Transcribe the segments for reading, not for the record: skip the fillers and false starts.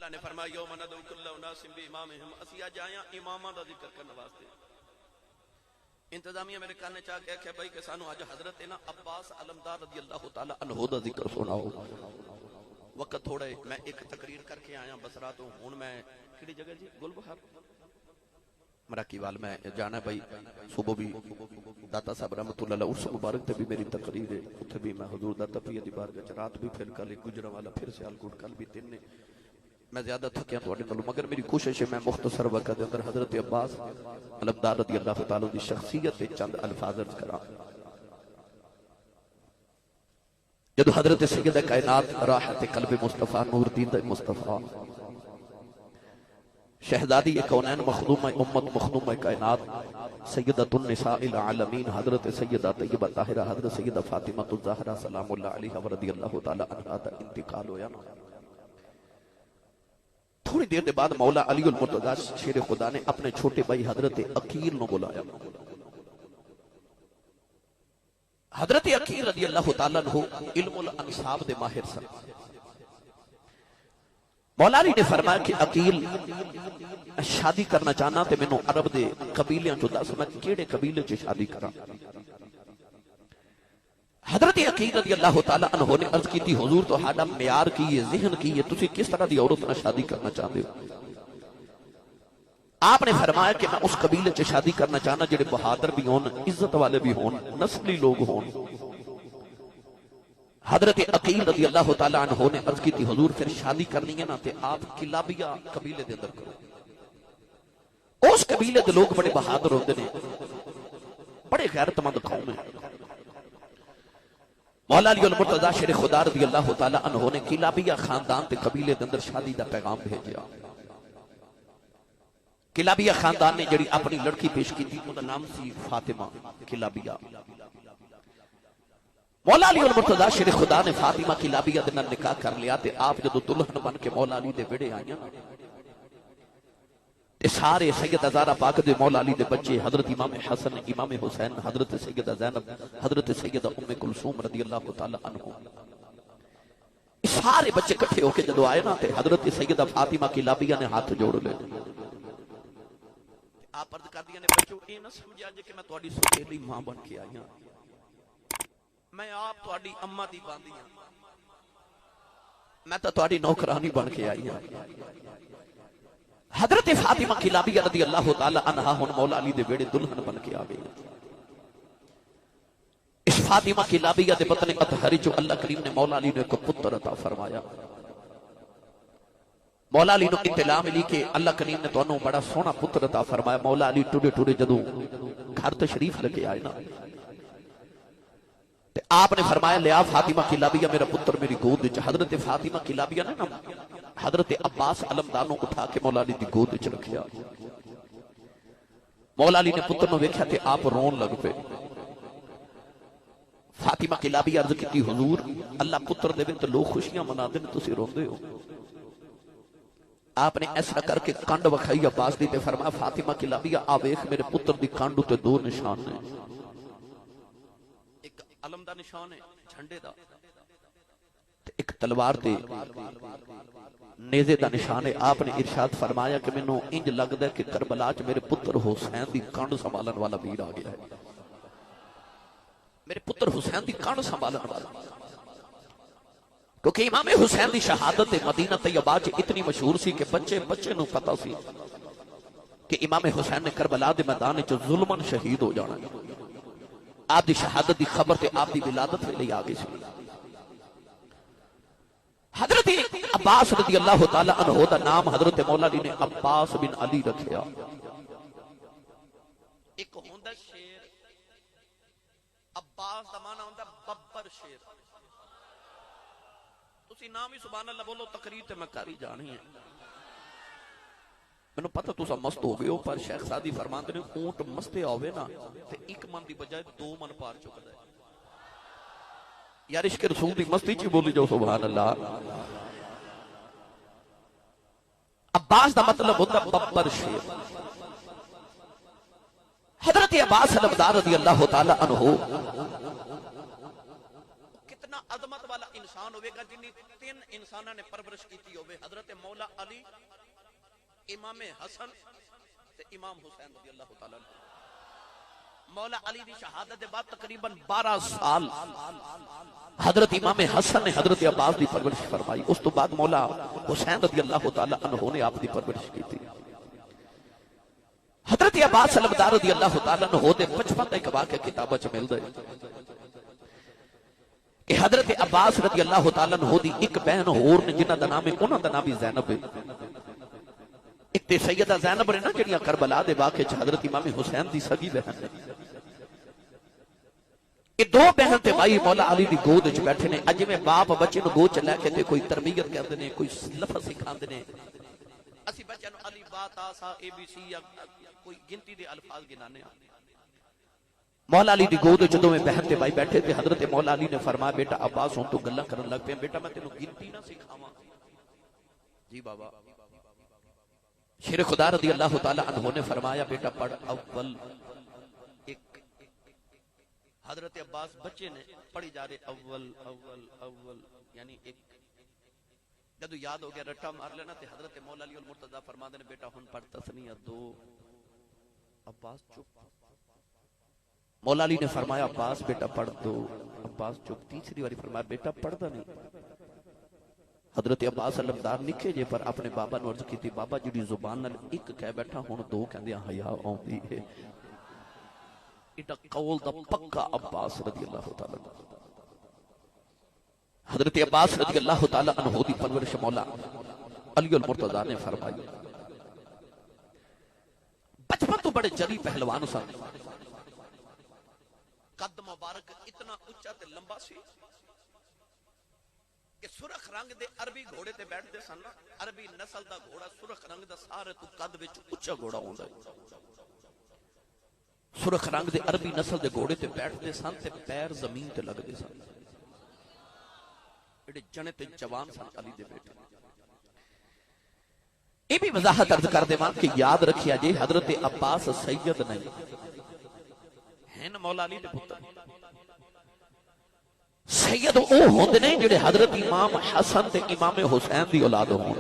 اللہ نے فرمایا یوم ندعو کل اناس بامامہم، اسی اج آیا اماماں دا ذکر کرنے واسطے۔ انتظامیہ میرے کہنے چاہ کے کہ بھائی کہ سانو اج حضرت نا عباس علمدار رضی اللہ تعالی عنہ دا ذکر سناؤ۔ وقت تھوڑا ہے، میں ایک تقریر کر کے آیا بسرا تو ہن میں کیڑی جگہ جی گل بہار مراکی وال میں جانا ہے بھائی، صبح بھی داتا صاحب رحمت اللہ علیہ عرس مبارک تے بھی میری تقریر ہے، اتھے بھی میں حضور داتا پیر دی بارگاہ رات بھی پھر کل گجرانوالہ پھر سیالکوٹ کل بھی تین نے میں زیادہ تھکیا تھوڑے نالوں، مگر میری کوشش ہے میں مختصر وقت دے اندر حضرت عباس علمدار رضی اللہ تعالیٰ دی شخصیت تے چند الفاظ عرض کراں۔ جدو حضرت سید کائنات راحت قلب مصطفیٰ نور دین مصطفیٰ شہزادی کونین مخدوم امت مخدوم کائنات سیدۃ النساء العالمین حضرت سیدہ طیبہ طاہرہ حضرت سیدہ فاطمہ الزہرا سلام اللہ علیہ ورضی اللہ تعالی عنہا دا انتقال ہویا نا، تھوڑی دیر دے بعد مولا علی المرتضی شیر خدا نے اپنے چھوٹے بھائی حضرت عقیل نو بلایا۔ حضرت عقیل رضی اللہ تعالی عنہ علم الانصاب دے ماہر سن۔ مولا علی نے فرمایا کہ عقیل شادی کرنا چاہنا تے مینوں عرب دے قبیلیاں چوں دس میں کیڑے قبیلے چ شادی کراں۔ حضرت عقیل رضی اللہ تعالی عنہ نے عرض کی تھی حضور تو ہاڈا معیار کی ہے، ذہن کی ہے، تسی کس طرح دی عورت نہ شادی کرنا چاہتے ہو؟ آپ نے فرمایا کہ میں اس قبیلے چ شادی کرنا چاہنا جڑے بہادر بھی ہون، عزت والے بھی ہون، نسلی لوگ ہون۔ حضرت عقیل رضی اللہ تعالی عنہ نے عرض کی تھی حضور پھر شادی کرنی ہے نا تے آپ کلابیہ قبیلے دے اندر کرو۔ اس قبیلے دے لوگ بڑے بہادر ہوندے نے، بڑے غیرت مند قوم ہیں۔ مولا علی المرتضی شیر خدا رضی اللہ تعالی عنہ نے کلابیہ خاندان تے قبیلے دے اندر شادی دا پیغام بھیجیا۔ کلابیہ خاندان نے جڑی اپنی لڑکی پیش کی تھی اس دا نام سی فاطمہ کلابیہ۔ مولا علی المرتضی شیر خدا نے فاطمہ کلابیہ دے نال نکاح کر لیا تے آپ جدو دلہن بن کے مولا علی دے ویڑے آئیاں تے سارے سیدہ زہرا پاک دے مولا علی دے بچے حضرت امام حسن امام حسین حضرت سیدہ زینب حضرت سیدہ ام کلثوم رضی اللہ تعالی عنہ سارے بچے کٹھے ہو کے جدو آئے نا تے حضرت سیدہ فاطمہ کلابیہ نے ہاتھ جوڑ لے۔ آپ عرض کر دیا نے بچوں اے نہ سمجھا جے کہ میں تہاڈی سوتیلی ماں بن کے آئی ہاں، میں آپ تہاڈی اماں دی باندی ہاں، میں تو تہاڈی نوکرانی بن کے آئی ہاں۔ حضرت فاطمہ کلابیہ رضی اللہ تعالی عنہا ہن مولا علی دے ویڑے دلہن بن کے آ گئی۔ اس فاطمہ کلابیہ دے بطن اطہر جو اللہ کریم نے مولا علی نے کو پتر عطا فرمایا۔ مولا علی نو اطلاع ملی کہ اللہ کریم نے تانوں بڑا سونا پتر عطا فرمایا۔ مولا علی ٹوڑے ٹوڑے جدوں گھر تشریف لگے آئے نا تے آپ نے فرمایا لیا فاطمہ کلابیہ میرا پتر میری گود وچ۔ حضرت فاطمہ کلابیہ نے نا حضرت عباس علمدار نو اٹھا کے مولا علی دی گود وچ رکھیا۔ مولا علی نے پتر نو ویکھیا تے آپ رون لگ پے۔ فاطمہ کلابیہ عرض کیتی حضور اللہ پتر دے تے لوگ خوشیاں مناندے نے تسی روندے ہو۔ آپ نے ایسا کر کے کنڈ وکھائی عباس دی تے فرمایا فاطمہ کلابیہ آ ویکھ میرے پتر دی کنڈ تے دو نشان نے، ایک علم دا نشان ہے جھنڈے دا تے ایک تلوار تے نیزے دا نشان ہے۔ آپ نے ارشاد فرمایا کہ مینوں انج لگدا ہے کہ کربلا وچ میرے پتر حسین دی کنڈ سنبھالن والا ویر آ گیا ہے، میرے پتر حسین دی کنڈ سنبھالن والا، کیونکہ امام حسین دی شہادت مدینہ طیبہ چ اتنی مشہور سی کہ بچے بچے نو پتہ سی کہ امام حسین نے کربلا دے میدان وچ ظلمن شہید ہو جانا ہے۔ آپ دی شہادت دی خبر تے آپ دی ولادت ویلے آ گئی سی۔ حضرت عباس رضی اللہ تعالی عنہ دا نام حضرت مولا علی نے عباس بن علی رکھیا۔ ایک ہوندا شیر عباس دا معنی ہوندا ببر شیر، تسی نام ہی سبحان اللہ بولو تقریر تے میں کاری جانی ہے۔ میں نے پتہ تسا مست ہو گئے ہو پر شیخ سادی فرماندے نے اونٹ مستے ہوئے نا تے ایک من دی بجائے دو من پار چکدا ہے۔ یار عشق رسول دی مستی چی بولی جو سبحان اللہ۔ عباس دا مطلب ہوتا ببر شیر۔ حضرت عباس علمدار رضی اللہ تعالی عنہ کتنا عظمت والا انسان ہوئے گا جنہی 3 انسانہ نے پرورش کیتی ہوئے، حضرت مولا علی، امام حسن تے امام حسین رضی اللہ تعالیٰ عنہ۔ مولا علی دی شہادت دے بعد تقریباً 12 سال حضرت امام حسن نے حضرت عباس دی پرورش فرمائی، اس تو بعد مولا حسین رضی اللہ تعالیٰ عنہ نے آپ دی پرورش کی تھی۔ حضرت عباس علمدار رضی اللہ تعالیٰ عنہ دے 55 ایک واقعہ کتابہ چ مل دے کہ حضرت عباس رضی اللہ تعالیٰ عنہ دی ایک بہن ہور نے جنہ دا نام ہے، انہاں دا نام بھی زینب ہے۔ ایک تے سیدہ زینب نے نا جڑیاں کربلا دے واقعے چ حضرت امام حسین دی سگی بہن ہے۔ یہ 2 بہن تے بھائی مولا علی دی گود وچ بیٹھے نے، اج میں باپ بچے نو گود چ لے کے تے کوئی تربیت کردے نے، کوئی لفظ سکھاندے نے۔ اسی بچے نو علی با تا سا اے بی سی یا کوئی گنتی دے الفاظ گنانے ہیں۔ مولا علی دی گود وچ دوویں بہن تے بھائی بیٹھے تے حضرت مولا علی نے فرمایا بیٹا عباس ہن تو گلاں کرن لگ پے، بیٹا میں تینو گنتی نہ سکھاواں۔ جی بابا۔ شیر خدا رضی اللہ تعالی عنہ نے فرمایا بیٹا پڑھ اول ایک۔ حضرت عباس بچے نے پڑھی جا رہے اول اول اول، یعنی ایک جدو یاد ہو گیا رٹا مار لینا تے حضرت مولا علی المرتضی فرما دے بیٹا ہن پڑھ تثنیہ 2۔ عباس چپ۔ مولا علی نے فرمایا عباس بیٹا پڑھ 2۔ عباس چپ۔ تیسری باری فرمایا بیٹا پڑھدا نہیں۔ حضرت عباس علمدار نکھے جے پر اپنے بابا نو عرض کیتی بابا جڑی زبان نال ایک کہہ بیٹھا ہن 2 کہندے حیا آوندی ہے۔ ایڈا قول دا پکا عباس رضی اللہ تعالی عنہ۔ حضرت عباس رضی اللہ تعالی عنہ دی پرورش مولا علی المرتضی نے فرمائی۔ بچپن تو بڑے جری پہلوان سن، قد مبارک اتنا اونچا تے لمبا سی کہ سرخ رنگ دے عربی گھوڑے تے بیٹھ دے سن نا، عربی نسل دا گھوڑا سرخ رنگ دا سارے تو قد وچ اونچا گھوڑا ہوندا ہے۔ سرخ رنگ دے عربی نسل دے گھوڑے تے بیٹھ دے سن تے پیر زمین تے لگ دے سن۔ ایڈے جنے تے جوان سن علی دے بیٹے۔ یہ بھی وضاحت عرض کر دے مان کہ یاد رکھیا جے حضرت عباس سید نہیں ہیں مولا علی دے پتر۔ سید او ہوندے نے جڑے حضرت امام حسن تے امام حسین دی اولاد ہون،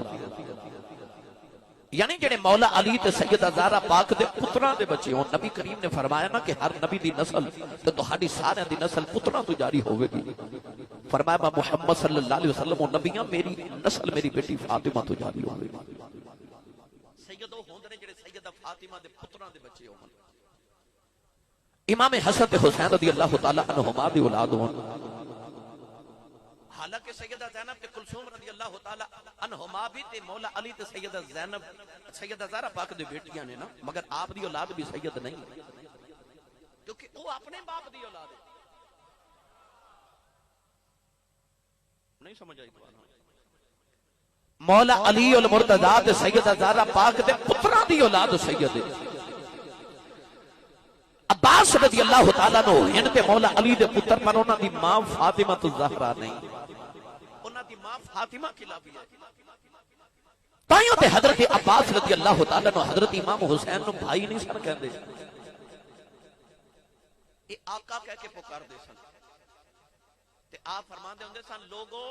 یعنی جڑے مولا علی تے سیدہ زہرا پاک دے پتراں دے بچے ہون۔ نبی کریم نے فرمایا نا کہ ہر نبی دی نسل تے تہاڈی سارے دی نسل پتراں تو جاری ہوے گی۔ فرمایا میں محمد صلی اللہ علیہ وسلم نبیاں میری نسل میری بیٹی فاطمہ تو جاری ہوے گی۔ سید او ہوندے نے جڑے سیدہ فاطمہ دے پتراں دے بچے ہون۔ امام حسن تے حسین رضی اللہ تعالی عنہما دی اولاد ہون۔ حالانکہ سیدہ زینب تے کلثوم رضی اللہ تعالی عنہما بھی تے مولا علی تے سیدہ زینب سیدہ زہرا پاک دے بیٹیاں نے نا، مگر آپ دی اولاد بھی سید نہیں، کیونکہ وہ اپنے باپ دی اولاد ہے۔ نہیں سمجھ آئی تو مولا علی المرتضی تے سیدہ زہرا پاک دے پتراں دی اولاد سید ہے۔ عباس رضی اللہ تعالیٰ عنہ ہن تے مولا علی دے پتر پر انہاں دی ماں فاطمہ الزہرا نہیں، انہاں دی ماں فاطمہ کھلابی ہے۔ تائیوں تے حضرت عباس رضی اللہ تعالیٰ عنہ حضرت امام حسین نو بھائی نہیں سن کہندے، اے آقا کہہ کے پکار دے سن تے آپ فرماندے ہوندے سن لوگو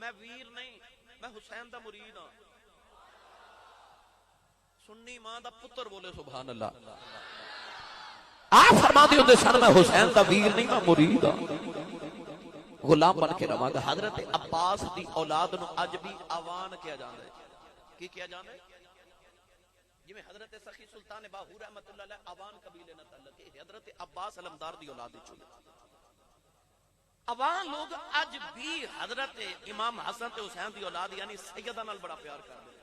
میں ویر نہیں، میں حسین دا مرید ہاں۔ سنی ماں دا پتر بولے سبحان اللہ۔ آپ فرما دے ہوندے سن میں حسین دا ویر نہیں میں مرید ہاں، غلام بن کے رواں گا۔ حضرت عباس دی اولاد نو اج بھی آوان کیا جاندا ہے۔ کی کیا جاندا ہے؟ جی میں حضرت سخی سلطان باہور رحمت اللہ علیہ آوان قبیلے نہ تعلق ہے، حضرت عباس علمدار دی اولاد وچ عوام لوگ اج بھی حضرت امام حسن تے حسین دی اولاد یعنی سیدہ نال بڑا پیار کرتے ہیں۔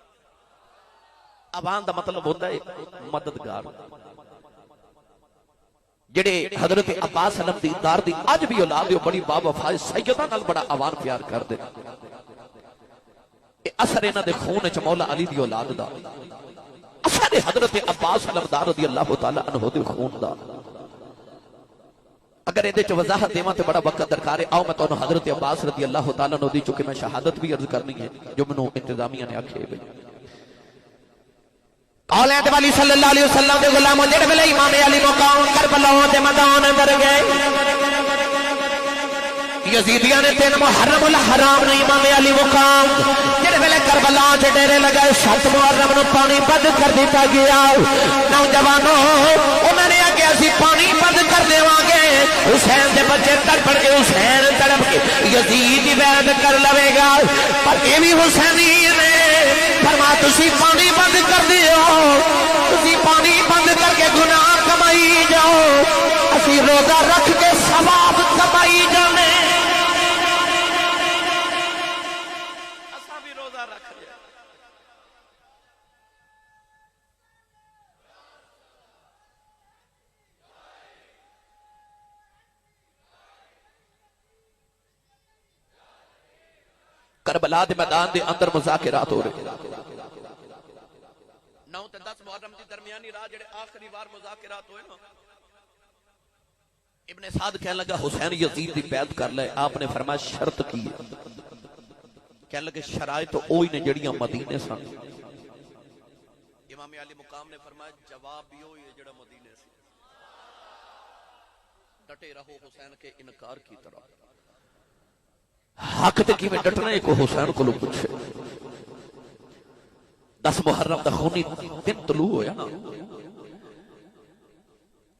عوام دا مطلب ہوتا ہے مددگار، جڑے حضرت عباس علمدار دی اج بھی اولاد ہے بڑی با وفا سیدہ نال بڑا عوام پیار کرتے ہیں۔ اے اثر انہاں دے خون وچ مولا علی دی اولاد دا، اثر حضرت عباس علمدار رضی اللہ تعالی عنہ دے خون دا۔ اگر ایدے چ وضاحت دیواں تے بڑا وقت درکار ہے، آؤ میں تانوں حضرت عباس رضی اللہ تعالیٰ عنہ دی چونکہ میں شہادت بھی عرض کرنی ہے جو منوں انتظامیہ نے آکھے بھئی قولیں تے والی صلی اللہ علیہ وسلم دے غلاموں جڑے ویلے امام علی مقام کربلا دے میدان اندر گئے یزیدیاں نے 3 محرم الحرام نے امام علی مقام جڑے ویلے کربلا چ ڈیرے لگائے 7 محرم نو پانی بند کر دیتا گیا نوجوانوں انہوں نے آگے اسی پانی بند کر دیواں گے حسین دے بچے تڑپ کے حسین تڑپ کے یزید وید کر لوے گا پر یہ بھی حسینی نے فرما تسی پانی بند کر دیو تسی پانی بند کر کے گناہ کمائی جاؤ اسی روزہ رکھ کے ثواب کمائی جانے اساں بھی روزہ رکھ لیا کربلا دے میدان دے اندر مذاکرات ہو رہے 9 تے 10 محرم دی درمیانی رات جڑے آخری بار مذاکرات ہوئے نا ابن سعد کہنے لگا حسین یزید دی بیعت کر لے آپ نے فرمایا شرط کی ہے کہنے لگے شرائط تو اوہی نے جڑیاں مدینے سن امام علی مقام نے فرمایا جواب بھی ہوئی ہے جڑا مدینے سے ڈٹے رہو حسین کے انکار کی طرح حق تے کیویں ڈٹنا ہے کو حسین کو پوچھے 10 محرم دا خونی دن طلوع ہویا نا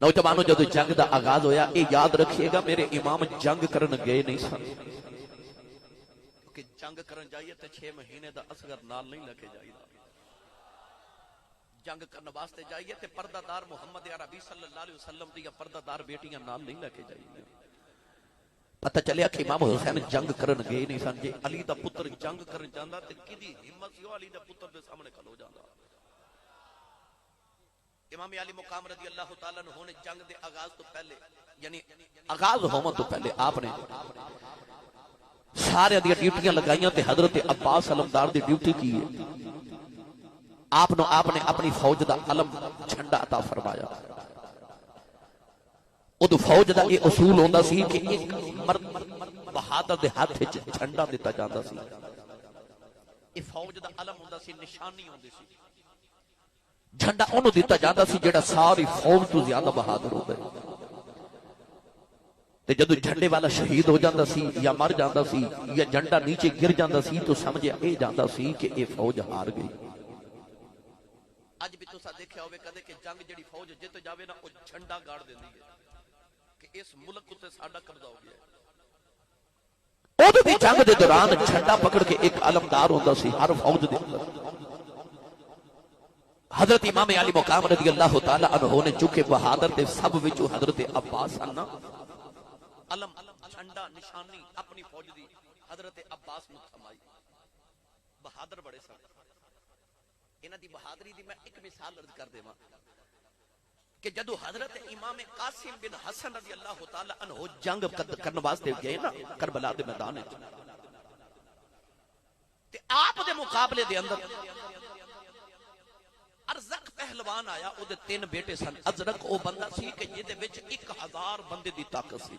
نوجوانوں جدو جنگ دا آغاز ہویا اے یاد رکھیے گا میرے امام جنگ کرن گئے نہیں سن کہ جنگ کرن جائیے تے 6 مہینے دا اصغر نال نہیں لگے جائیے جنگ کرن واسطے جائیے تے پردہ دار محمد عربی صلی اللہ علیہ وسلم دی پردہ دار بیٹیاں نال نہیں لگے جائیے پتہ چلیا کہ امام حسین جنگ کرن گئے نہیں سن جے علی دا پتر جنگ کرن جاندا تے کدی ہمت سی علی دا پتر دے سامنے کھلو جاندا امام علی مقام رضی اللہ تعالیٰ عنہ نے جنگ دے آغاز تو پہلے یعنی آغاز ہونے تو پہلے آپ نے سارے دی ڈیوٹیاں لگائیاں تے حضرت عباس علمدار دی ڈیوٹی کی ہے آپ نے اپنی فوج دا علم جھنڈا عطا فرمایا ادو فوج دا یہ اصول ہوندا سی کہ ایک مرد بہادر دے ہاتھ وچ جھنڈا دتا جاندا سی یہ فوج دا علم ہوندا سی نشانی ہوندی سی جھنڈا انہوں دیتا جاتا سی جڑا ساری فوج تو زیادہ بہادر ہوتا ہے تے جدو جھنڈے والا شہید ہو جاتا سی یا مر جاتا سی یا جھنڈا نیچے گر جاتا سی تو سمجھے اے جاتا سی کہ اے فوج ہار گئی اج بھی تسا دیکھیا ہوئے کدے کہ جنگ جڑی فوج جت جاوے نا او جھنڈا گاڑ دیندی ہے کہ اس ملک تے ساڈا قبضہ ہو گیا ہے او دی جنگ دے دوران جھنڈا پکڑ کے ایک علمدار ہوندا سی ہر فوج دے اندر حضرت امام علی مقام رضی اللہ تعالی عنہ نے چونکہ بہادر دے سب وچوں حضرت عباس نا علم جھنڈا نشانی اپنی فوج دی حضرت عباس نو تھمائی بہادر بڑے سن انہاں دی بہادری دی میں ایک مثال عرض کر دیواں کہ جدو حضرت امام قاسم بن حسن رضی اللہ تعالی عنہ جنگ کرنے واسطے گئے نا کربلا دے میدان وچ تے آپ دے مقابلے دے اندر ارزق پہلوان آیا او دے 3 بیٹے سن ازرق او بندہ سی کہ جے دے وچ 1000 بندے دی طاقت سی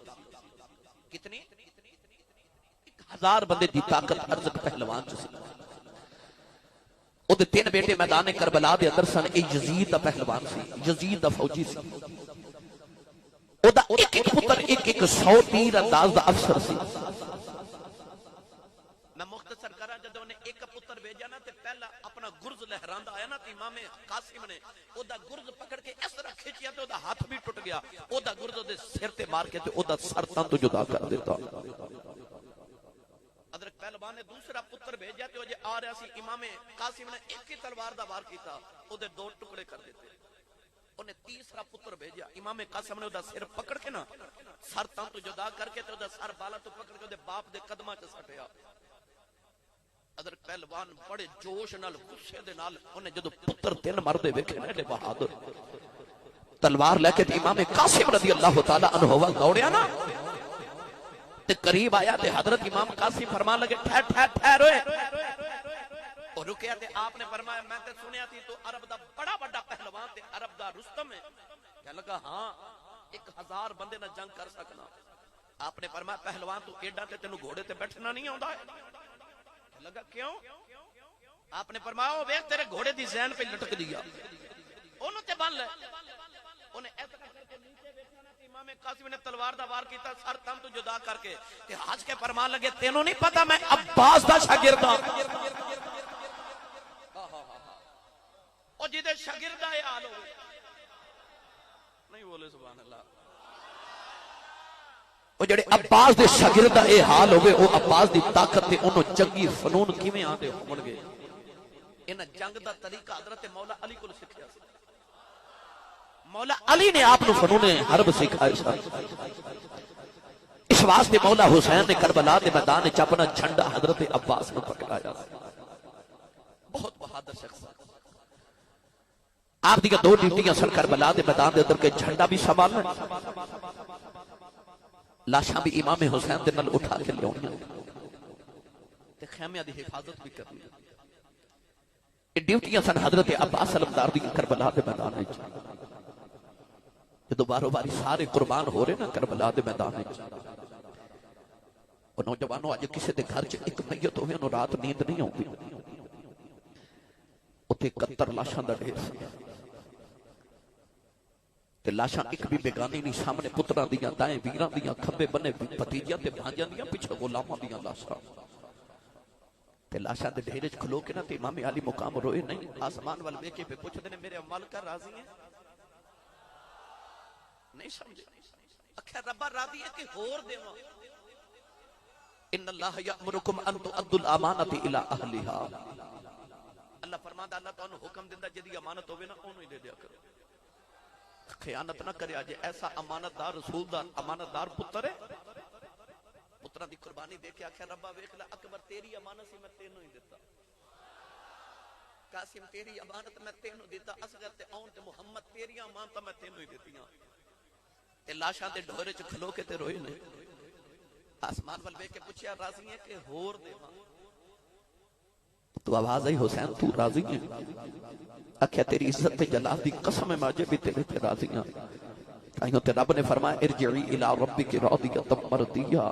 کتنی 1000 بندے دی طاقت ارزق پہلوان چ سی او دے 3 بیٹے میدان کربلا دے اندر سن اے یزید دا پہلوان سی یزید دا فوجی سی او دا ایک ایک پتر ایک ایک 100 تیر انداز دا افسر سی میں مختصر کرا جدوں نے ایک پتر بھیجا نا تے پہلا اپنا گرز لہراندا آیا نا تے امام قاسم نے او دا گرز پکڑ کے اس طرح کھچیا تے او دا ہاتھ بھی ٹوٹ گیا او دا گرز دے سر تے مار کے تے او دا سر تن تو جدا کر دیتا حضرت پہلوان نے دوسرا پتر بھیجا تے او جے آ رہا سی امام قاسم نے ایک ہی تلوار دا وار کیتا او دے 2 ٹکڑے کر دیتے انہیں تیسرا پتر بھیجا امام قاسم نے او دا سر پکڑ کے نا سر تن تو جدا کر کے تے او دا سر بالا تو پکڑ کے او دے باپ دے قدماں تے سٹیا حضرت پہلوان بڑے جوش نال غصے دے نال انہیں جدو پتر 3 مردے ویکھے نا بہادر تلوار لے کے امام قاسم رضی اللہ تعالی عنہ دوڑیا نا تے قریب آیا تے حضرت امام قاسم فرمان لگے ٹھہر ہوئے اور رکیا تے آپ نے فرمایا میں تے سنیا تھی تو عرب دا بڑا بڑا پہلوان تے عرب دا رستم ہے کہنے لگا ہاں 1000 بندے نہ جنگ کر سکنا آپ نے فرمایا پہلوان تو ایڈا تے تینوں گھوڑے تے بیٹھنا نہیں آوندا ہے لگا کیوں آپ نے فرمایا او ویکھ تیرے گھوڑے دی زین پہ لٹک دیا اونوں تے بن لے اونے ایسا کر کے نیچے بیٹھا نا تے امام قاسم نے تلوار دا وار کیتا سر تم تو جدا کر کے تے ہنس کے فرمان لگے تینوں نہیں پتا میں عباس دا شاگرد ہاں او جدے شاگرد دا حال ہوئے نہیں بولے سبحان اللہ وہ جڑے عباس دے شاگرد دا اے حال ہوئے او عباس دی طاقت تے انہوں جنگی فنون کیویں آندے ہون گے انہاں جنگ دا طریقہ حضرت مولا علی کو سکھیا سی مولا علی نے آپ فنون حرب سکھایا اس واسطے مولا حسین نے کربلا دے میدان چ اپنا جھنڈا حضرت عباس نے پکڑایا بہت بہادر شخص آپ دی دو ڈیوٹیاں سن کربلا دے میدان دے اندر کے جھنڈا بھی سنبھالنا لاشاں بھی امام حسین دے نال اٹھا کے لیاونیاں تے خیمے دی حفاظت بھی کرنی یہ ڈیوٹیاں سن حضرت عباس علمدار دی کربلا دے میدان وچ جدو بارو باری سارے قربان ہو رہے نا کربلا دے میدان وچ اور نوجوانوں اج کسی دے گھر چ ایک میت ہوے انہوں رات نیند نہیں آوندی اوتھے 71 لاشاں دا ڈھیر سی تے لاشاں ایک بھی بیگانی نہیں سامنے پتراں دیاں دائیں ویراں دیاں کھبے بنے بھتیجیاں تے بھانجیاں دیاں پیچھے غلاماں دیاں لاشاں تے لاشاں دے ڈھیر وچ کھلو کے نا تے امام علی مقام روئے نہیں آسمان وال ویکھ کے پوچھدے نے میرے عمل کر راضی ہیں نہیں سمجھے اکھے ربا راضی ہے کہ ہور دیواں ان اللہ یامرکم ان تؤدوا الامانۃ الی اہلھا اللہ فرماندا اللہ تانوں حکم دیندا جدی امانت ہوے نا اونوں ہی دے دیا کرو خیانت نہ کریا جے ایسا امانت دار رسول دا امانت دار پتر ہے پتراں دی قربانی دے کے آکھیا ربا ویکھ لے اکبر تیری امانت سی میں تینوں ہی دیتا قاسم تیری امانت میں تینوں دیتا اصغر تے اون تے محمد تیری امانت میں تینوں ہی دیتیاں تے لاشاں دے ڈھورے چ کھلو کے تے روئے نے آسمان وال ویکھ کے پوچھیا راضی ہے کہ ہور دیواں تو آواز آئی حسین تو راضی ہے اکھیا تیری عزت تے جلال دی قسم ہے ماجے بھی تیرے تے راضی ہیں تائیوں تے رب نے فرمایا ارجعی الی ربک راضیۃ مرضیہ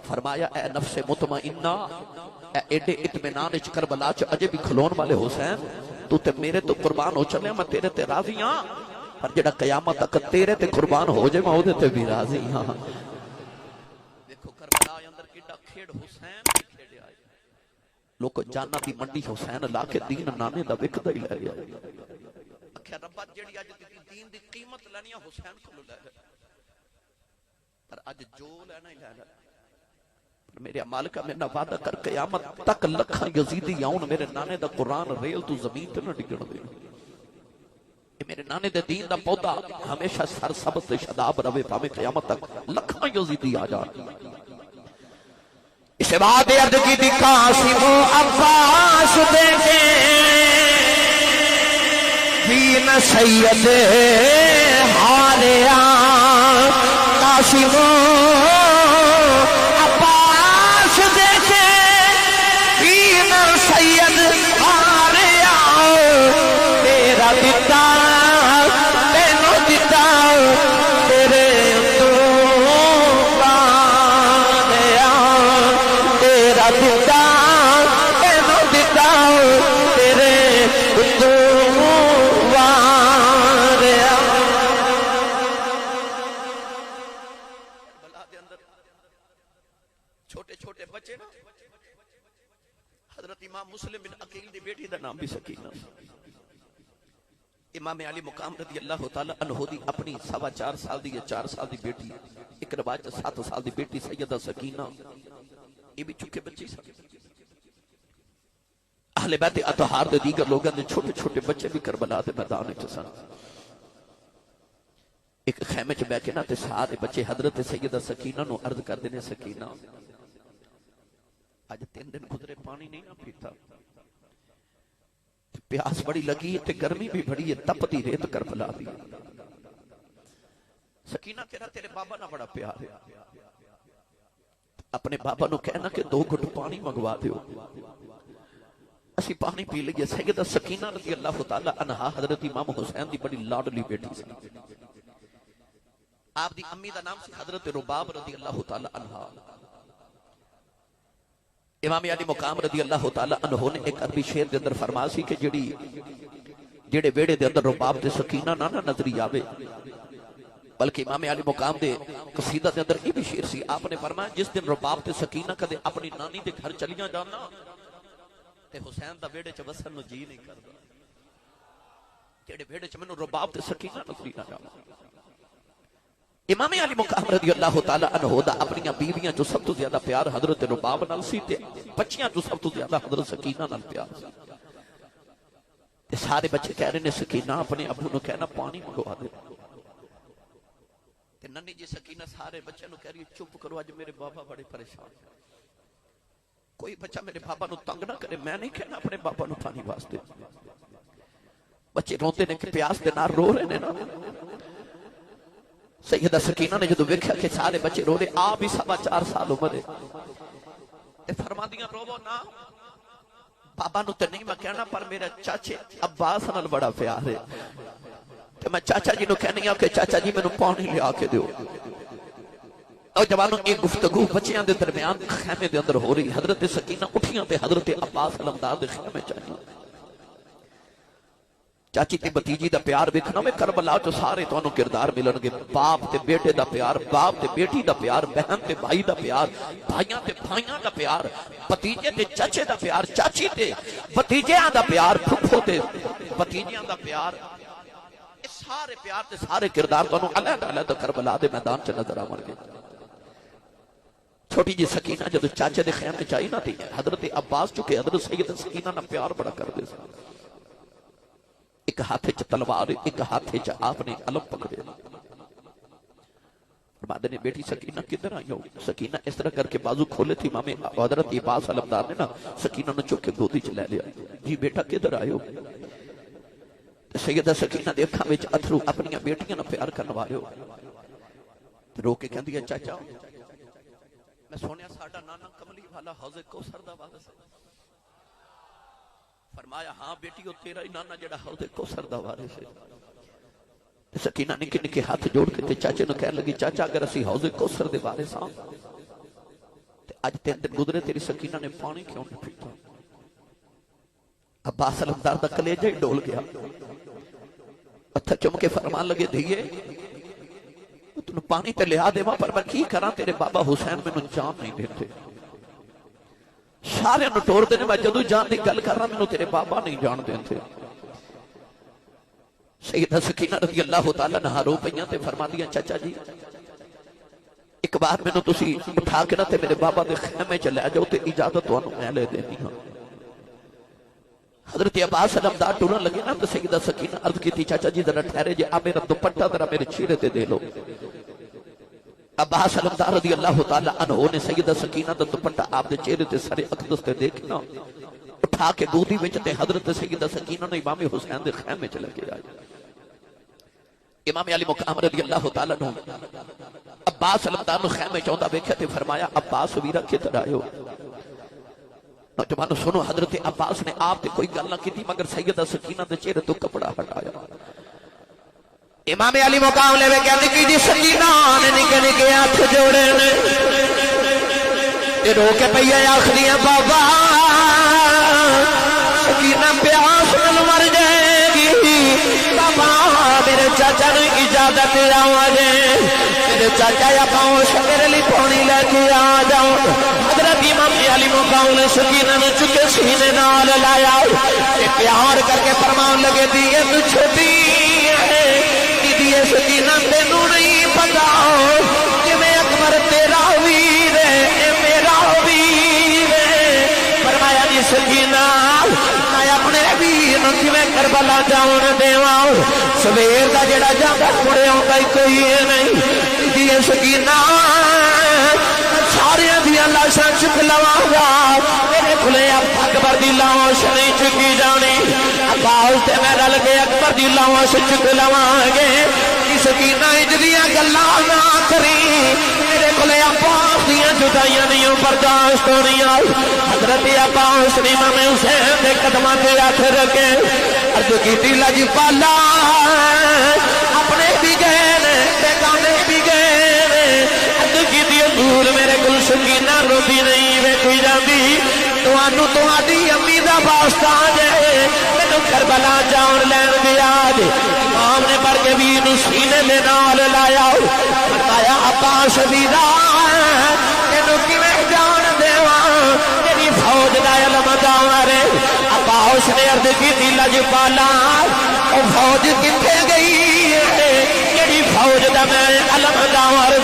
فرمایا اے نفس مطمئنہ اے ایڈے اطمینان وچ کربلا چ اجے بھی کھلون والے حسین تو تے میرے تو قربان ہو چلے میں تیرے تے راضی ہاں پر جڑا قیامت تک تیرے تے قربان ہو جائے میں اودے تے بھی راضی ہاں دیکھو کربلا اندر کیڑا کھیڑ حسین دی کھیڑیا ہے لوگ جانا دی منڈی حسین لا کے دین نانے دا وکدا ہی لے گیا اکھیا ربا جڑی اج دین دی قیمت لینی حسین کولوں لے لے پر اج جو لینا ہی لے لے میرے مالکہ میں نہ وعدہ کر قیامت تک لکھاں یزیدی آؤن میرے نانے دا قرآن ریل تو زمین تے نہ ڈگن دے میرے نانے دے دین دا پودا ہمیشہ سر سبز تے شداب روے پاویں قیامت تک لکھاں یزیدی آ جان اس بعد عرض کی دی قاسم و عباس دیکھے دین سید حالیا قاسم و عباس دیکھے دین سید حالیا تیرا دیتا تینوں دیتا تیرے چھوٹے چھوٹے بچے نا حضرت امام مسلم بن عقیل دی بیٹی دا نام بھی سکینہ امام علی مقام رضی اللہ تعالی عنہ دی اپنی 4.25 سال دی یا 4 سال دی بیٹی ایک روایت 7 سال دی بیٹی سیدہ سکینہ یہ بھی چکے بچے سن اہل بیت اطہار دے دیگر لوگوں نے چھوٹے چھوٹے بچے بھی کربلا دے میدان وچ سن ایک خیمے چ بیٹھ کے نا تے سارے بچے حضرت سیدہ سکینہ نو عرض کر دینے سکینہ آج 3 دن گزرے پانی نہیں نہ پیتا پیاس بڑی لگی تے گرمی بھی بڑی ہے تپتی ریت کربلا دی سکینہ تیرا تیرے بابا نہ بڑا پیار ہے اپنے بابا نو کہنا کہ 2 گھٹ پانی منگوا دیو اسی پانی پی لئے سیدہ سکینہ رضی اللہ تعالی عنہا حضرت امام حسین دی بڑی لاڈلی بیٹی سی آپ دی امی دا نام سی حضرت رباب رضی اللہ تعالی عنہا امام علی مقام رضی اللہ تعالی عنہ نے ایک عربی شعر دے اندر فرما سی کہ جڑے ویڑے دے اندر رباب تے سکینہ نہ نظری آوے بلکہ امام علی مقام دے قصیدہ دے اندر یہ بھی شعر سی، آپ نے فرمایا جس دن رباب تے سکینہ کدے اپنی نانی دے گھر چلیاں جانا تے حسین دا بیڑے چ وسن نو جی نہیں کردا، جڑے بیڑے چ مینوں رباب تے سکینہ نظری نہ جانا۔ امام علی مقام رضی اللہ تعالی عنہ دا اپنی بیویاں جو سب تو زیادہ پیار حضرت رباب نال سی تے بچیاں جو سب تو زیادہ حضرت سکینہ نال پیار سی۔ تے سارے بچے کہہ رہے نے سکینہ اپنے ابو نو کہنا پانی منگوا دے، تے ننی جی سکینہ سارے بچے نو کہہ رہی چپ کرو اج میرے بابا بڑے پریشان، کوئی بچہ میرے بابا نو تنگ نہ کرے، میں نہیں کہنا اپنے بابا نو پانی واسطے۔ بچے روندے نے کہ پیاس دے نال رو رہے نے نا۔ سیدہ سکینہ نے جدو ویکھیا کہ سارے بچے رو رہے، آپ بھی 4.25 سال عمر ہے، تے فرما دیاں روو نا، بابا نو تے نہیں میں کہنا پر میرا چاچے عباس نال بڑا پیار ہے، تے میں چاچا جی نو کہنی ہوں کہ چاچا جی میں نو پانی لیا کے دیو۔ اور جوانوں ایک گفتگو بچیاں دے درمیان خیمے دے اندر ہو رہی، حضرت سکینہ اٹھیاں تے حضرت عباس علمدار دے خیمے چاہیے۔ چاچی تے بتیجی دا پیار ویکھنا میں کربلا چ سارے تانوں کردار ملن گے، باپ تے بیٹے دا پیار، باپ تے بیٹی دا پیار، بہن تے بھائی دا پیار، بھائیاں تے بھائیاں دا پیار، بتیجے تے چچے دا پیار، چاچی تے بتیجیاں دا پیار، پھپھو تے بتیجیاں دا پیار، سارے پیار تے سارے کردار تانوں علیحدہ علیحدہ کربلا دے میدان چ نظر آون گے۔ چھوٹی جی سکینہ جدو چاچے دے خیمے چاہی نہ تھی، حضرت عباس چکے حضرت سیدہ سکینہ نہ پیار بڑا کر دے سا، ایک ہاتھ چ تلوار ایک ہاتھ چ آپ نے علم پکڑے۔ بعد نے بیٹی سکینہ کدھر آئی ہو؟ سکینہ اس طرح کر کے بازو کھولے تھی، مامے حضرت عباس علمدار نے نا سکینہ نے چک کے گودی چ لے لیا، جی بیٹا کدھر آئے ہو؟ سیدہ سکینہ دے اکھاں وچ اتھرو اپنی بیٹیاں نال پیار کرن والے ہو، رو کے کہندی ہے چاچا میں سونیا ساڈا نانا کملی والا حوض کوثر دا وارث ہے۔ فرمایا ہاں بیٹی او تیرا ہی نانا جڑا حوض کوثر دا وارث ہے۔ سکینہ نکے نکے ہاتھ جوڑ کے تے چاچے نو کہن لگی چاچا اگر اسی حوض کوثر دے وارث ہاں تے اج 3 دن گزرے تیری سکینہ نے پانی کیوں نہیں پیتا؟ عباس علمدار دا کلیجہ ہی ڈول گیا، پتھر چم کے فرمان لگے دھیے تُن پانی تے لیا دے پر میں کی کراں تیرے بابا حسین میں نو جان نہیں دیتے، سارے نو ٹور دینے میں جدو جان دی گل کر رہا میں نو تیرے بابا نہیں جان دیتے۔ سیدہ سکینہ رضی اللہ تعالیٰ نہ رو پئیاں تے فرما دیا چچا جی ایک بار میں نو تسی اٹھا کے نہ تے میرے بابا دے خیمے چ لے جاؤ تے اجازت تو میں لے دینی ہاں۔ حضرت عباس علمدار ٹورن لگے نا تو سیدہ سکینہ عرض کی تھی چاچا جی ذرا ٹھہرے جے آپ میرا دوپٹہ ذرا میرے چہرے تے دے لو۔ عباس علمدار رضی اللہ تعالیٰ عنہ نے سیدہ سکینہ دا دوپٹہ آپ دے چہرے تے سر اقدس تے دیکھنا اٹھا کے گودی وچ تے حضرت سیدہ سکینہ نے امام حسین دے خیمے چ لگے آئے۔ امام علی مقام رضی اللہ تعالیٰ عنہ عباس علمدار نے خیمے چوندا ویکھیا تے فرمایا عباس ویرا کدھر آئے ہو؟ نوجوانوں سنو حضرت عباس نے آپ تے کوئی گل نہ کی تھی مگر سیدہ سکینہ دے چہرے تو کپڑا ہٹایا۔ امام علی مقام لے کیا نکی جی سکینہ نے نکے نکے ہاتھ جوڑے نے تے رو کے پئی آخریاں بابا سکینہ پیاس نال مر جائے گی، بابا میرے چاچا نے اجازت آوا جے میرے چاچا یا پاؤں میرے لیے پانی لے کے آ جاؤ۔ حضرت امام علی مقام نے سکینہ نے چکے سینے نال لایا تے پیار کر کے فرمان لگے دیے تو چھوٹی ہے دیے سکینہ تینوں نہیں پتا کہ میں اکبر تیرا ویر ہے میرا ویر ہے۔ فرمایا جی سکینہ میں اپنے ویر نوں کیویں کربلا جاؤن دیواں، سویر دا جڑا جاندا مڑے آوندا کوئی نہیں۔ دیے سکینہ سارے دیا لاشاں چک لواں گا میرے کھلے اکبر دی لاش نہیں چکی جانی، عباس تے میں رل کے اکبر دی لاش چک لواں گے۔ سکینہ اجدیاں گلاں نہ کری میرے کھلے عباس دیاں جدائیاں نہیں برداشت ہونیاں۔ حضرت عباس نے امام حسین دے قدماں تے ہاتھ رکھے عرض کیتی لج پالا اپنے بھی گئے نے بیگانے بھی گئے نے، عرض کیتی حضور میرے کل سکینہ روتی نہیں ویکھی جاندی، تانوں تہاڈی امی دا واسطہ جے مینوں کربلا جان لین دیا امام نے بڑھ کے ویر سینے دے نال لایا فرمایا عباس ویرا تینوں کیویں جان دیواں تیری فوج دا علمدار عباس نے عرض کی لجپالا او فوج کتھے گئی جڑی فوج دا میں علمدار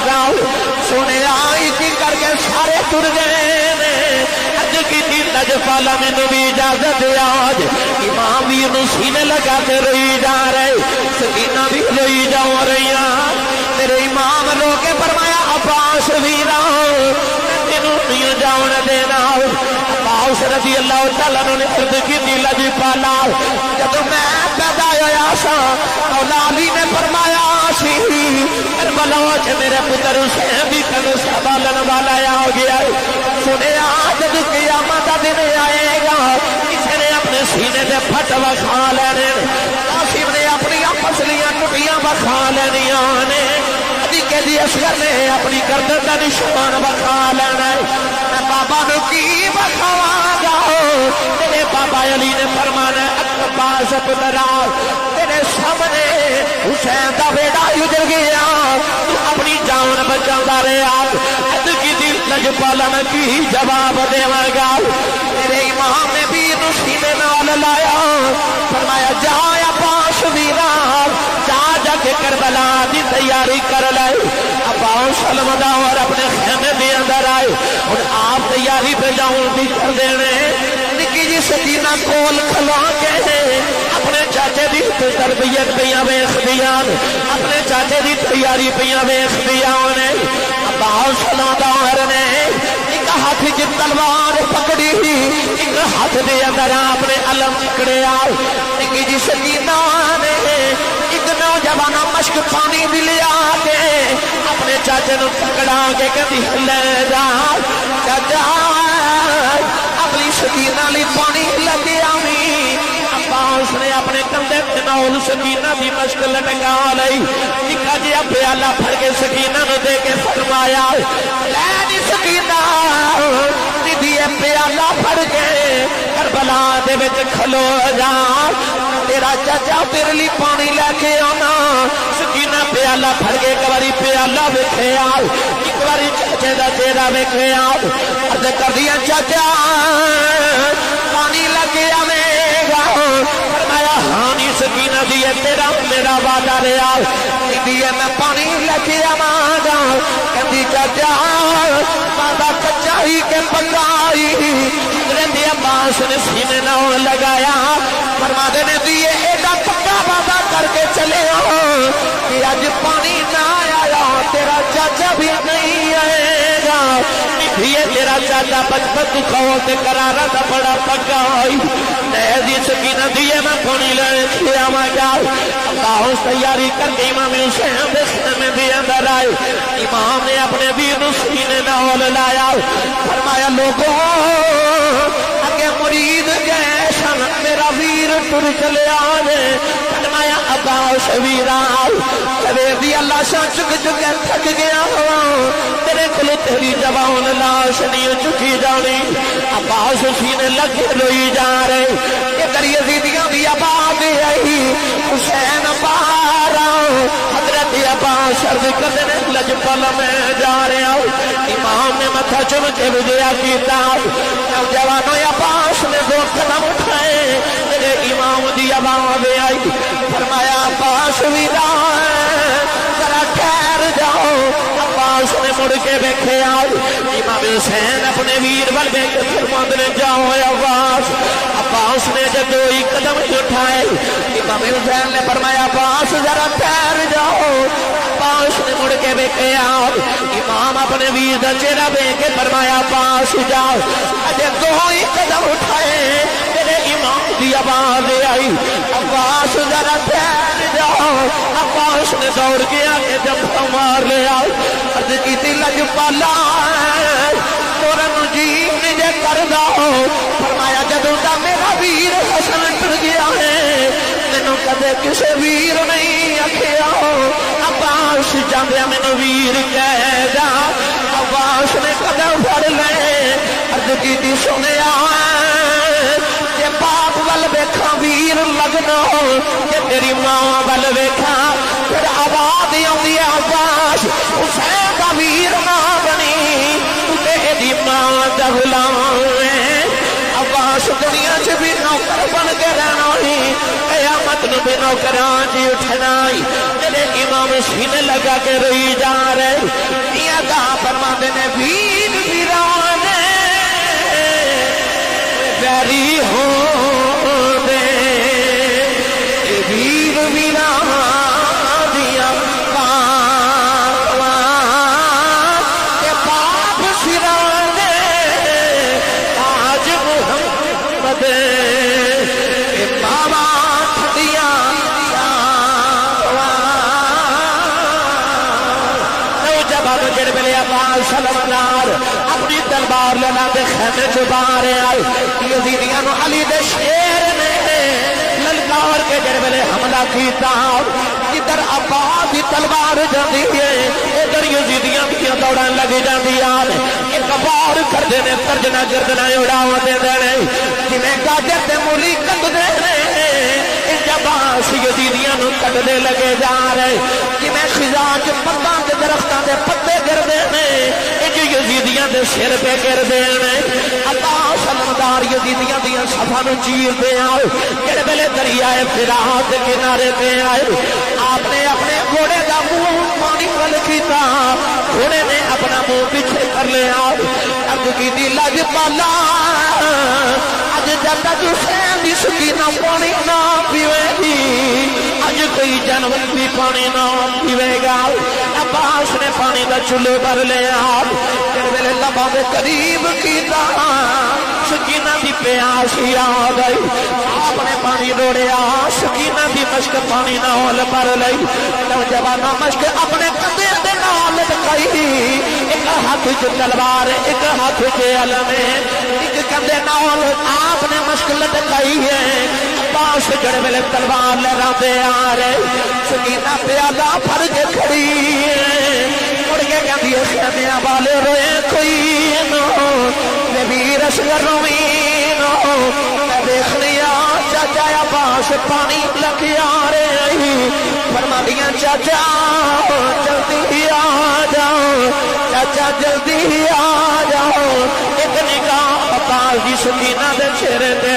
سونے آئی کی کر کے سارے تر گئے عرض کی لجپالا مینوں بھی اجازت آج امام بھی سینے لگا کے روئی جا رہے سکینہ بھی روئی جا رہی میرے امام رو کے فرمایا عباس ویرا تینوں نہیں جاؤن دینا عباس رضی اللہ تعالیٰ نے عرض کی لجپالا جب میں پیدا ہویا سا مولا علی نے فرمایا سی کربلا وچ میرے پتر حسین بھی تینوں سنبھالن والا ہو گیا سنے جب قیامت کا دن آئے گا کسی نے اپنے سینے سے پھٹ وکھا لینے قاسم نے اپنی پسلیاں ٹوٹیاں وکھا لینیاں نے عتیقے دی اصغر نے اپنی گردن کا نشان وکھا لینا میں بابا نو کی وکھاواں گا تیرے بابا علی نے فرمانا عباس پترا تیرے سامنے حسین دا بیٹا اجڑ گیا تو اپنی جان بچاتا رہا لجپالا میں کی جواب دیواں گا میرے امام نے بھی سینے نال لایا فرمایا جا عباس ویرا جا کے کربلا دی تیاری کر لے عباس علمدار اپنے خیمے دے اندر آئے اور آپ تیاری پہ جاؤں بھی کر دینے نکی جی سکینہ کول کھلا کے اپنے چاچے دی تربیت پیاں ویکھ دیاں اپنے چاچے دی تیاری پیاں ویکھ دیاں عباس علمدار نے ایک ہاتھ کی تلوار پکڑی ایک ہاتھ دے اندر اپنے علم پکڑیا نکی جی سکینہ نے ایک نوجوان مشک پانی بھی لیا کے اپنے چاچے نو پکڑا کے کہتی لے جا چاچا اپنی سکینہ لی پانی لگے آمی عباس نے اپنے کندھے تے نال سکینہ دی مشک لٹکا لئی نکا جی پیالہ بھر کے سکینہ نو دے کے فرمایا لے جی سکینہ دیدی پیالہ بھر کے کربلا دے وچ کھلو جا تیرا چاچا تیرے لی پانی لے کے آنا سکینہ پیالہ بھر کے ایک باری پیالہ ویکھے آ ایک باری چاچے دا چہرہ ویکھے آ عرض کر دیا چاچا پانی لے کے آویں گا فرمایا ہاں نی سکینہ دیے تیرا میرا وعدہ رہا دیے میں پانی لے کے آواں گا کہندی چاچا وعدہ کچا ہی کے پکائی رہندی عباس نے سینے نال لگایا فرما دے نے دیے ایڈا پکا وعدہ کر کے چلے ہو کہ اج پانی نہ آیا تیرا چاچا بھی نہیں آئے گا یہ تیرا چاچا بچپن تو کھو تے کرارا دا بڑا پکا ہوئی دی سکینہ دیے میں پانی لے کے آواں گا اللہ تیاری کر کے امام حسین دے خیمے دے اندر آئے امام نے اپنے ویر نو سینے نال لایا فرمایا لوگوں اگے مرید گئے سن میرا ویر ٹر چلے آنے فرمایا عباس ویرا سویر دی اللہ شاہ چک چکے تھک گیا ہوا تیرے کھلو تیری جوان لاش نہیں چکی جانی عباس سینے لگے روئی جا رہے یہ کر یزیدیاں دی آباد آئی حسین بارا حضرت عباس عرض کرنے لجپالا میں جا رہا ہوں امام نے متھا چم کے بجیا کیتا نوجوانوں عباس نے دو قدم اٹھائے میرے امام دی آباد آئی فرمایا عباس ویرا ذرا ٹھہر جاؤ عباس نے مڑ کے بیٹھے آئے امام حسین اپنے ویر ول دیکھ کے فرماندے نے جاؤ عباس عباس نے جب دوئی قدم اٹھائے امام حسین نے فرمایا عباس ذرا ٹھہر جاؤ عباس نے مڑ کے بیٹھے آئے امام اپنے ویر دا چہرہ دیکھ کے فرمایا عباس جاؤ اجے دوئی قدم اٹھائے میرے امام دی آواز آئی عباس ذرا ٹھہر جاؤ عباس نے دوڑ کے آگے جب مار لیا عرض کی لجپالا تورن جی نجے کر دو فرمایا جدوں دا میرا ویر حسن ٹر گیا ہے مینوں کدے کسے ویر نہیں آکھیا عباس جاندے مینوں ویر کہہ جا عباس نے قدم پھڑ لے عرض کی سنیا جے باپ ول ویکھاں ویر لگنا تے تیری ماں ول ویکھاں پھر آواز آندی ہے عباس حسین دا ویر نہ بنی تے دی ماں دا غلام ہے عباس دنیا چ بھی نوکر بن کے رہنا ہی قیامت نو بھی نوکراں جی اٹھنا ہی میرے امام سینے لگا کے روئی جا رہے میاں دا فرماندے نے ویر ویران پیاری ہو دے ویر ویران دیا کے پاپ سران دے آج محمد کے بابا ٹھڈیاں نوجوان جڑ ملے عباس سلمدار اپنی تلوار لینا دے خیمے چھپا رہے آئے یزیدیاں نو علی دے شیر نے للکار کے جڑ ملے حملہ کیتا جدھر عباس دی تلوار جاندی ہے ادھر یزیدیاں بھی دوڑان لگی جاندی آن ایک بار کر دینے ترجنہ گردنہ اڑاؤ دے دینے جنہیں گاجر تے مولی کند دینے عباس یزیدیاں نو کٹنے لگے جا رہے جنہیں خزان کے پتاں دے درختاں دے پتے گر دینے یزیدیاں دے سر پہ گر دینے عباس سلمدار یزیدیاں دیاں صفحہ نو چیر دے آئے کڑے بلے دریائے فرات دے کنارے پہ آئے آپ نے اپنے گھوڑے دا منہ پانی ول کیتا گھوڑے نے اپنا منہ پیچھے کر لے آئے ارد کی دی لج پالا اج جب تک حسین دی سکینہ پانی نہ پیوے گی اج کوئی جانور بھی پانی نہ پیوے گا عباس نے پانی دا چولہے بھر لے آپ ویلے لباں دے قریب کیتا سکینہ دی پیاس یاد آئی آپ نے پانی روڑیا سکینہ دی مشک پانی نال بھر لئی نوجواناں مشک اپنے کندھے دے نال لٹکائی ایک ہاتھ وچ تلوار ایک ہاتھ وچ علم ایک کندھے نال آپ نے مشک لٹکائی ہے عباس جڑے ویلے تلوار لہراندے آ رہے سکینہ پیالہ بھر کے کھڑی ہے مڑ کے کہندی ہے خیمیاں والے روئے کوئی نو ویر اصغر روی نو میں دیکھ لیا چاچا عباس پانی لگی آ رہے فرما دیا چاچا جلدی آ جاؤ چاچا جلدی آ جاؤ ایک نگاہ عباس دی سکینہ دے چہرے دے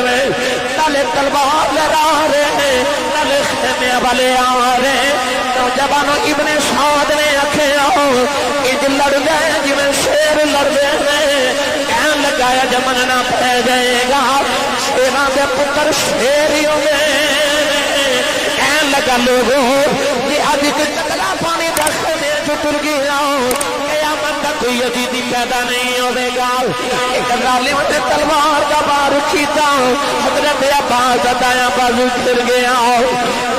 نالے تلوار لہرا رہے نالے خیمے والے آ رہے نوجوانوں ابن سعد نے آکھیا اج لڑ گئے جویں شیر لڑ گئے کہن لگایا جمن نہ پہ جائے گا شیراں دے پتر شیر ہی ہوئے کہن لگا لوگوں یہ اج قتلا پانی دا خیمے جو ٹر گیا قیامت تک کوئی یزیدی پیدا نہیں ہوے گا ایک ظالم نے تلوار کا بار کیتا حضرت عباس دا دایاں بازو گر گیا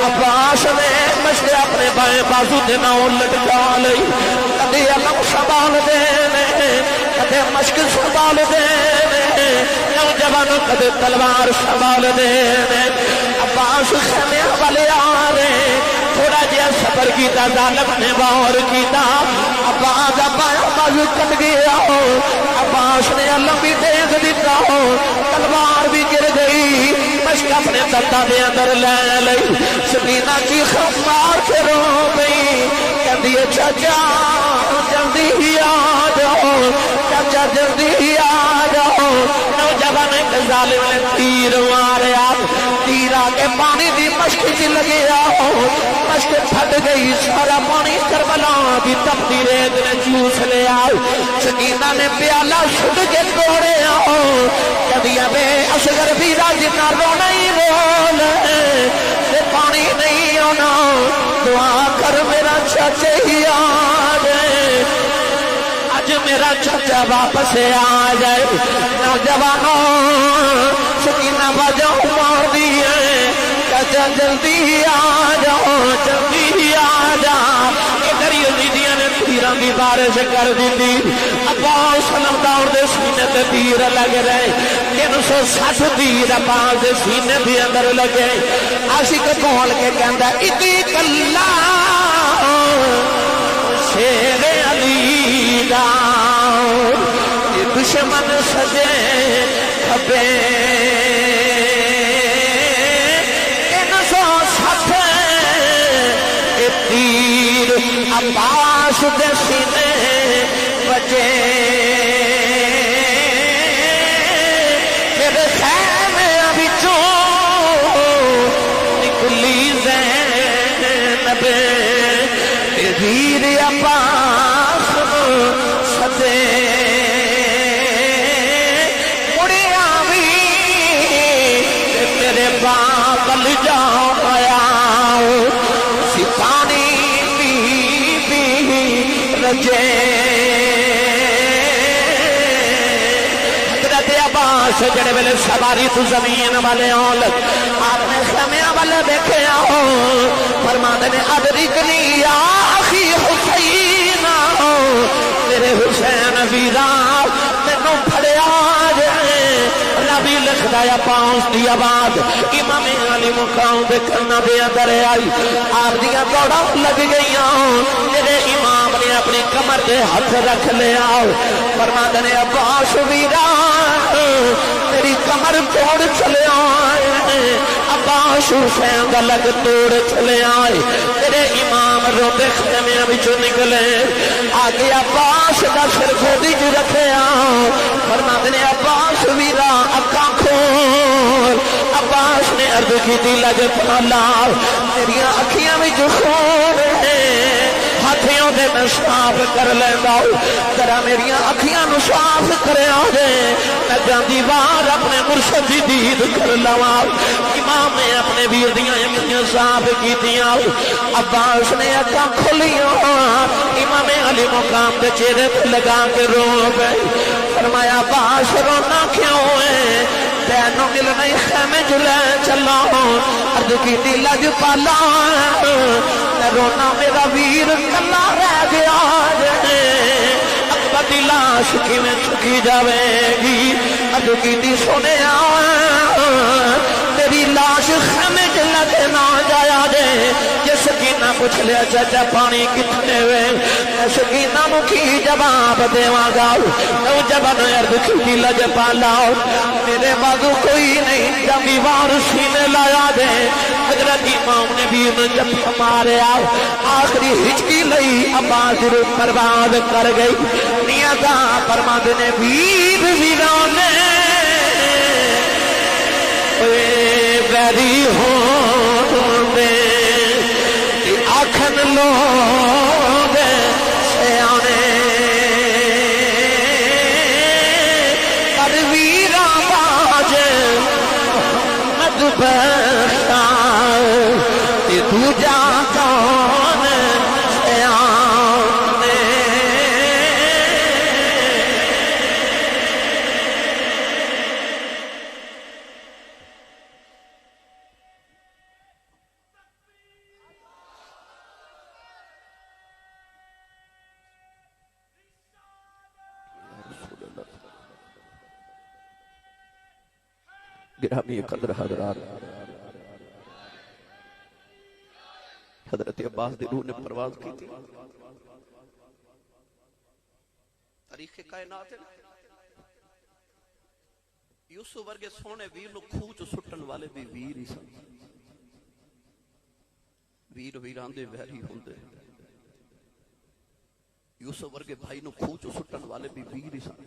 عباس نے مشتے اپنے بائیں بازو دے نال لٹکا لئی کدے علم سنبھال دے کدے مشک سنبھال دے نوجوانوں کدے تلوار سنبھال دے عباس خیمے والے آ رہے تھوڑا جہا صبر کیتا ظالم نے باور کیتا عباس بائیں بازو کٹ گیا عباس نے علم بھی دیکھ دیتا تلوار بھی گر گئی مشک اپنے دتا دے اندر لے لئی سکینہ کی خمار کے رو گئی کہندی ہے چاچا جلدی آ جاؤ چاچا جلدی آ جاؤ نوجوان ایک ظالم نے تیر ماریا تیر آ کے پانی دی مشک چ لگیا مشک پھٹ گئی سارا پانی کربلا دی تپتی ریت نے چوس لیا سکینہ نے پیالہ سٹ کے توڑیا کہندی بے اصغر ویرا جنا رونا ہی رول تے پانی نہیں ہونا دعا کر میرا چاچا ہی آ جائے اج میرا چاچا واپس آ جائے نوجوانوں سکینہ باجو مار دیے چاچا جلدی آ جاؤ جلدی آ جا ادھر یزیدیاں نے تیراں دی بارش کر دی عباس سلمدار دے سینے تے تیر لگ رہے 360 تیر عباس دے سینے دے اندر لگے عاشق بول کے کہندا اتی کلا شیر علی دا دشمن سجے کھبے عباس دے سینے بجے پھر خیمے وچوں نکلی زینب تے ویر عباس سدے مڑیا وی تیرے باغل جایا سپانی بی رجے حضرت عباس جڑے ویلے سواری تو زمین والے آن لگ آپ نے خیمیاں والے دیکھے آؤ فرماتے نے ادرکنی یا اخی حسین میرے حسین ویرا تینوں پھڑیا جائے نبی لکھدا یا پاؤں دی آواز امام علی مقام دے کرنا دے اندر آئی آپ دیاں دوڑا لگ گئیاں میرے امام نے اپنی کمر دے ہاتھ رکھ لیا فرماتے نے عباس ویرا میری کمر توڑ چلے آئے عباس حسین دا لگ توڑ چلے آئے میرے امام روندے خیمے وچوں نکلے آگے عباس دا سر گودی چ رکھیا فرماتے نے عباس ویرا اکھاں کھول عباس نے عرض کی لگ پالا میریاں اکھیاں وچ خون ہے ہاتھیوں دے میں صاف کر لینا ذرا میریاں اکھیاں نو صاف کریا جے میں جاندی وار اپنے مرشد دی دید کر لواں امام نے اپنے ویر دیاں اکھیاں صاف کیتیاں عباس نے اکھاں کھولیاں امام علی مقام دے چہرے پہ لگا کے رو گئے فرمایا عباس رونا کیوں ہے تینوں ملنا خیمے جلے چلا عرض کی لج پالا رونا میرا ویر کلا رہ گیا اکبر دی لاش کیویں چکی جاوے گی عرض کی سونے تیری لاش خیمے جلے تے نہ جایا دے یہ سکینہ پوچھ لیا چاچا پانی کتنے وے سکینہ نو کی جواب دیواں گا او جبن عرض کی لج پالا میرے بازو کوئی نہیں جبی وار سینے لایا دے حضرت امام نے بھی جب ہمارے آخری ہچکی لئی عباس رو برباد کر گئی نیازہ فرماتے نے ویر ویرانے ویری ہوندے آکھن لوگ سیانے پر ویرا باج محمد بخشا تے دوجا کون سیانے گرامی قدر حضرات حضرت عباس دی روح نے پرواز کی تھی تاریخ کائنات ہے یوسف ورگے سونے ویر نو کھوچ سٹن والے بھی ویر ہی سن ویر ویران دے ویری ہوندے یوسف ورگے بھائی نو کھوچ سٹن والے بھی ویر ہی سن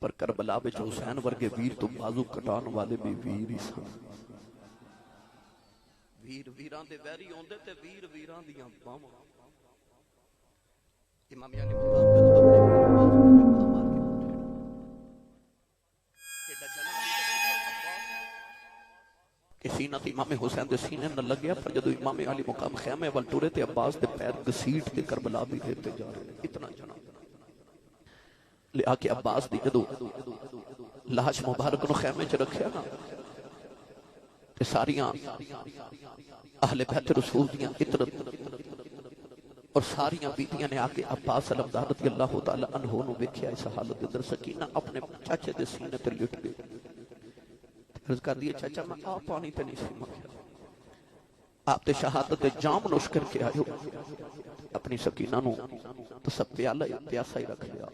پر کربلا وچ حسین ورگے ویر تو بازو کٹان والے بھی ویر ہی سن ویر ویران دے ویری ہوندے تے ویر ویران دیاں باواں امام علی مقام تے اپنے ویر عباس کو جگہ مار کے اٹھے ایڈا جنا کہ سینہ تے امام حسین دے سینے نہ لگیا پر جدو امام علی مقام خیمے وال ٹرے تے عباس دے پیر گسیٹ تے کربلا بھی دیتے جا رہے اتنا جنا لے آکے عباس دی جدو لاش مبارک نو خیمے چ رکھیا نا تے ساریاں اہل بیت رسول دیاں عطرت اور ساریاں بیٹیاں نے آکے عباس علمدار رضی اللہ تعالی عنہ نو ویکھیا اس حالت دے اندر سکینہ اپنے چاچے دے سینے تے لٹ گئی عرض کر دیا چاچا میں آپ پانی تے نہیں سی مانگیا آپ تے شہادت جام نوش کر کے آئے ہو اپنی سکینہ نو تو سب پیالہ پیاسا ہی رکھ لیا